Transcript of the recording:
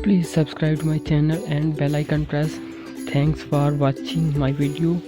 Please subscribe to my channel and bell icon press. Thanks for watching my video.